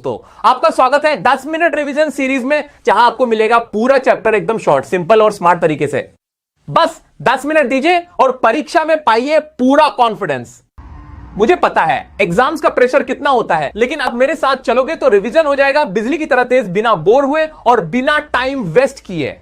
दोस्तों, आपका स्वागत है 10 मिनट रिवीजन सीरीज में, जहां आपको मिलेगा पूरा चैप्टर एकदम शॉर्ट, सिंपल और स्मार्ट तरीके से। बस 10 मिनट दीजिए और परीक्षा में पाइए पूरा कॉन्फिडेंस। मुझे पता है एग्जाम्स का प्रेशर कितना होता है, लेकिन आप मेरे साथ चलोगे तो रिवीजन हो जाएगा बिजली की तरह तेज, बिना बोर हुए और बिना टाइम वेस्ट किए।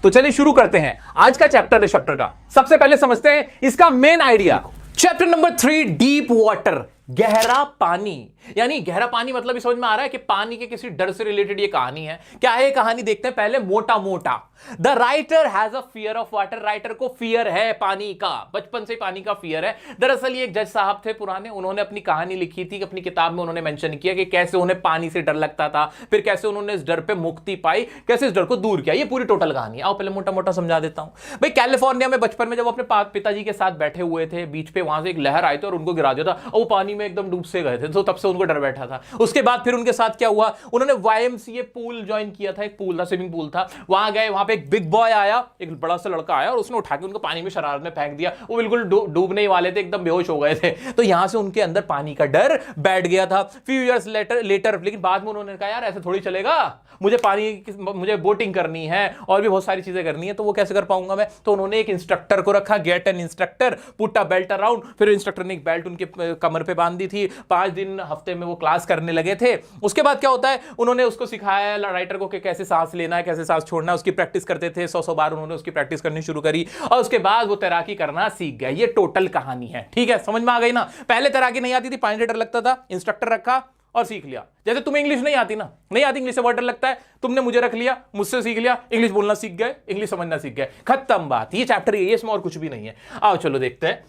तो चलिए शुरू करते हैं आज का चैप्टर रिसेप्टर का। सबसे पहले समझते हैं इसका main idea. Chapter number 3, deep water, गहरा पानी। यानी गहरा पानी मतलब ये समझ में आ रहा है कि पानी के किसी डर से रिलेटेड ये कहानी है। क्या है ये कहानी, देखते हैं पहले मोटा मोटा। The writer has a fear of water. Writer को फियर है पानी का, बचपन से पानी का फियर है। दरअसल ये एक जज साहब थे पुराने, उन्होंने अपनी कहानी लिखी थी, अपनी किताब में उन्होंने मेंशन किया कि कैसे उन्हें पानी से डर लगता था, फिर कैसे उन्होंने इस डर पे मुक्ति पाई, कैसे इस डर को दूर किया। ये पूरी टोटल कहानी। आओ पहले मोटा मोटा समझा देता हूं। भाई कैलिफोर्निया में बचपन में जब अपने पिताजी के साथ बैठे हुए थे बीच पे, वहां से एक लहर आई थी और उनको गिरा दिया था, और वो पानी में एकदम डूब से गए थे। तो तब से उनको डर बैठा था। उसके बाद फिर उनके साथ क्या हुआ, उन्होंने YMCA पूल ज्वाइन किया था। एक पूल था, स्विमिंग पूल था। वहां गए, वहां पे एक बिग बॉय आया, एक बड़ा सा लड़का आया और उसने उठा के उनको पानी में शरारत में फेंक दिया। वो बिल्कुल डूबने ही वाले थे, एकदम बेहोश हो गए थे। तो यहां से उनके अंदर पानी का डर बैठ गया था। फ्यू इयर्स लेटर लेकिन बाद में उन्होंने कहा यार ऐसे थोड़ी चलेगा, मुझे बोटिंग करनी है और भी बहुत सारी चीजें करनी है, तो वो कैसे कर पाऊंगा मैं। तो उन्होंने एक इंस्ट्रक्टर को रखा, get an instructor, put a belt around. फिर इंस्ट्रक्टर ने एक बेल्ट उनके कमर पे बांध दी थी। 5 दिन हफ्ते में वो क्लास करने लगे थे। उसके बाद क्या होता है, उन्होंने उसको सिखाया राइटर को कि कैसे सांस लेना है, कैसे सांस छोड़ना है। उसकी प्रैक्टिस करते थे, 100 बार उन्होंने उसकी प्रैक्टिस करनी शुरू करी और उसके बाद वो तैराकी करना सीख गए। ये टोटल कहानी है, ठीक है, समझ में आ गई ना। पहले तैराकी नहीं आती थी, पानी से डर लगता था, इंस्ट्रक्टर रखा और सीख लिया। जैसे तुम्हें इंग्लिश नहीं आती ना, नहीं आती, इंग्लिश से बहुत डर लगता है, तुमने मुझे रख लिया, मुझसे सीख लिया, इंग्लिश बोलना सीख गए, इंग्लिश समझना सीख गए, खत्म बात। ये चैप्टर ये, इसमें और कुछ भी नहीं है। आओ चलो देखते हैं।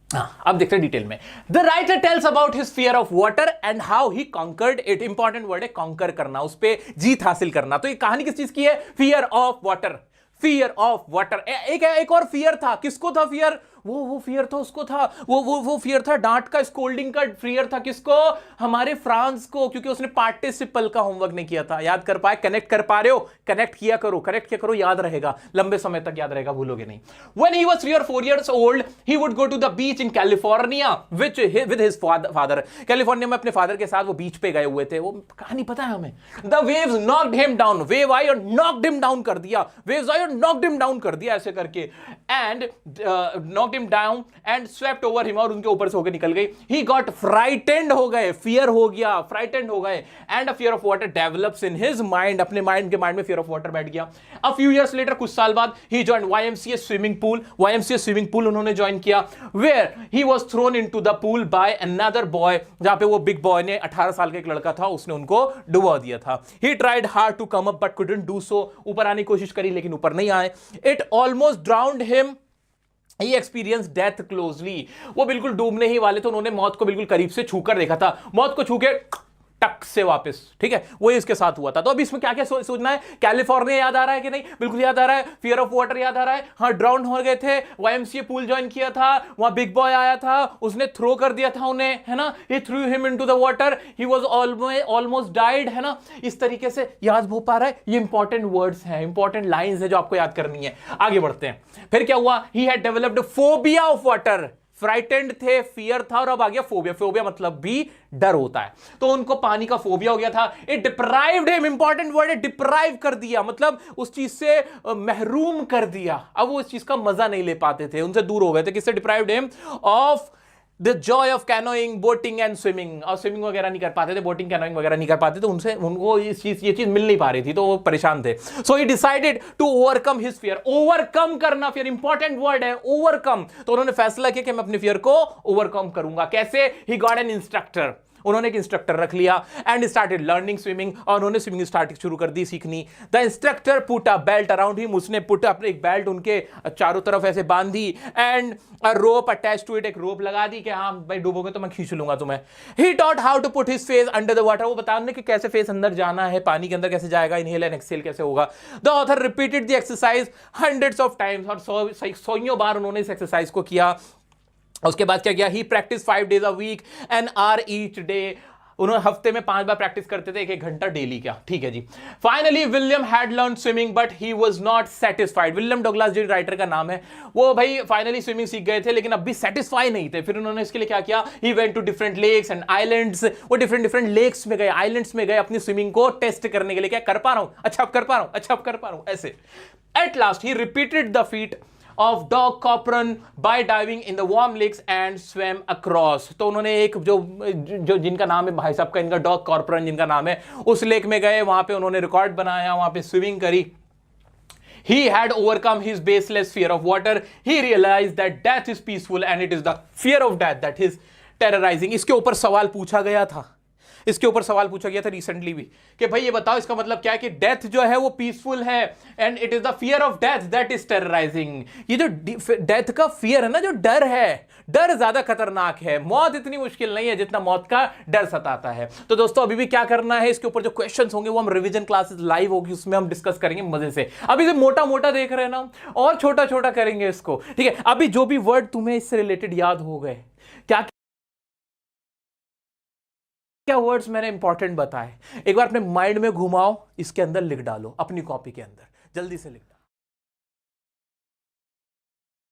अब देखते हैं डिटेल में। The writer tells about his fear of water and how he conquered it. Important word है कॉन्कर करना, उस पर जीत हासिल करना। तो ये कहानी किस चीज की है, fear of water. Fear of water. एक और फियर था, किसको था फियर, वो फियर था उसको था, वो फियर था डांट का, स्कोल्डिंग का फियर था। किसको, हमारे फ्रांस को, क्योंकि उसने पार्टिसिपल का होमवर्क नहीं किया था। याद कर पाए, कनेक्ट कर पा रहे हो, कनेक्ट किया करो, याद रहेगा, लंबे समय तक याद रहेगा, भूलोगे नहीं। When he was 3 or 4 years old, he would go to the beach in California with his father. California में अपने फादर के साथ वो बीच पे गए हुए थे। वो कहानी पता है हमें। The waves knocked him down. Wave आई और knocked him down कर दिया, waves आई और knocked him down कर दिया, ऐसे करके, and knocked him down and swept over him, और उनके ऊपर से होकर निकल गई। He got frightened, हो गए, fear हो गया, frightened हो गए, and a fear of water develops in his mind. अपने माइंड के माइंड में fear of water बैठ गया। A few years later, कुछ साल बाद, he joined YMCA swimming pool. YMCA swimming pool उन्होंने ज्वाइन किया, where he was thrown into the pool by another boy. जहां पे वो बिग बॉय ने, 18 साल का एक लड़का था, उसने उनको डुबा दिया था। He tried hard to come up but couldn't do so. ऊपर आने की कोशिश करी लेकिन ऊपर नहीं आए। It almost drowned him. He experienced death closely. वो बिल्कुल डूबने ही वाले थे, उन्होंने मौत को बिल्कुल करीब से छूकर देखा था, मौत को छू के टक से वापस, ठीक है, वही इसके साथ हुआ था। तो अभी इसमें क्या क्या सोचना है, कैलिफोर्निया याद आ रहा है कि नहीं, बिल्कुल याद आ रहा है। फियर ऑफ वाटर याद आ रहा है, हाँ, ड्राउन हो गए थे, YMCA पूल ज्वाइन किया था, वहां बिग बॉय आया था, उसने थ्रो कर दिया था उन्हें, है ना, he threw him into the water, he was almost died, है ना। इस तरीके से याद हो पा रहा है। ये इंपॉर्टेंट वर्ड्स हैं, इंपॉर्टेंट लाइंस है जो आपको याद करनी है। आगे बढ़ते हैं। फिर क्या हुआ, he had developed phobia of water. Frightened थे, फियर था, और अब आ गया फोबिया। फोबिया मतलब भी डर होता है, तो उनको पानी का फोबिया हो गया था। It deprived him, important word है, डिप्राइव कर दिया, मतलब उस चीज से महरूम कर दिया। अब वो इस चीज का मजा नहीं ले पाते थे, उनसे दूर हो गए थे। किससे deprived him, of the Joy of canoeing, boating and swimming. और स्विमिंग वगैरह नहीं कर पाते थे, बोटिंग कैनोइंग वगैरह नहीं कर पाते थे, उनको ये चीज मिल नहीं पा रही थी, तो वो परेशान थे। So he decided to overcome his fear. Overcome करना, फियर, इंपॉर्टेंट वर्ड है, ओवरकम। तो उन्होंने फैसला किया कि मैं अपने फियर को ओवरकम करूंगा। कैसे, ही गॉट एन इंस्ट्रक्टर। उन्होंने एक इंस्ट्रक्टर रख लिया एंड स्टार्टेड लर्निंग स्विमिंग, और उन्होंने स्विमिंग स्टार्ट शुरू कर दी सीखनी। The instructor put a belt around him, उसने पुट अपने एक बेल्ट उनके चारों तरफ ऐसे बांध दी, and a rope attach to it, एक रोप लगा दी कि हाँ भाई डूबोगे तो मैं खींच लूंगा तुम्हें। He taught how to put his face under the water, वो बताने कि कैसे फेस अंदर जाना है, पानी के अंदर कैसे जाएगा, इनहेल एंड एक्सहेल कैसे होगा। The author repeated the exercise hundreds of times, और सौयों बार उन्होंने इस एक्सरसाइज को किया। उसके बाद क्या किया, ही practice 5 days a week, an hour each day. उन्होंने हफ्ते में 5 बार प्रैक्टिस करते थे, 1-1 घंटा डेली का, ठीक है जी। Finally William had learn swimming but he was not satisfied. William Douglas जो राइटर का नाम है, वो भाई फाइनली स्विमिंग सीख गए थे लेकिन अभी सेटिस्फाई नहीं थे। फिर उन्होंने इसके लिए क्या किया, he went to different lakes and islands. वो डिफरेंट लेक्स में गए, आइलैंड्स में गए, अपनी स्विमिंग को टेस्ट करने के लिए, क्या कर पा रहा हूं, अच्छा अब कर पा रहा हूं, अच्छा अब कर पा रहा हूं, ऐसे। At last he repeated the feet of Doc Copron by diving in the warm lakes and swam across। तो उन्होंने एक जो जिनका नाम है भाई साहब का, इनका डॉग कॉर्पोरन जिनका नाम है, उस लेक में गए, वहां पे उन्होंने रिकॉर्ड बनाया, वहां पे स्विमिंग करी। He had overcome his baseless fear of water. He realized that death is peaceful and it is the fear of death that is terrorizing। इसके ऊपर सवाल पूछा गया था, इसके ऊपर सवाल पूछा गया था रिसेंटली भी, कि भाई ये बताओ इसका मतलब क्या है कि डेथ जो है वो पीसफुल है and it is the fear of death that is terrorising. ये जो डेथ का फियर है ना, जो डर है, डर ज्यादा खतरनाक है। मौत इतनी मुश्किल नहीं है जितना मौत का डर सताता है। तो दोस्तों अभी भी क्या करना है, इसके ऊपर जो क्वेश्चंस होंगे वो हम रिवीजन क्लासेस लाइव होगी, उसमें हम डिस्कस करेंगे मजे से। अभी से मोटा मोटा देख रहे हैं ना, और छोटा छोटा करेंगे इसको, ठीक है। अभी जो भी वर्ड तुम्हें इससे रिलेटेड याद हो गए, क्या क्या वर्ड्स मैंने इंपॉर्टेंट बताए, एक बार अपने माइंड में घुमाओ, इसके अंदर लिख डालो, अपनी कॉपी के अंदर जल्दी से लिख डालो।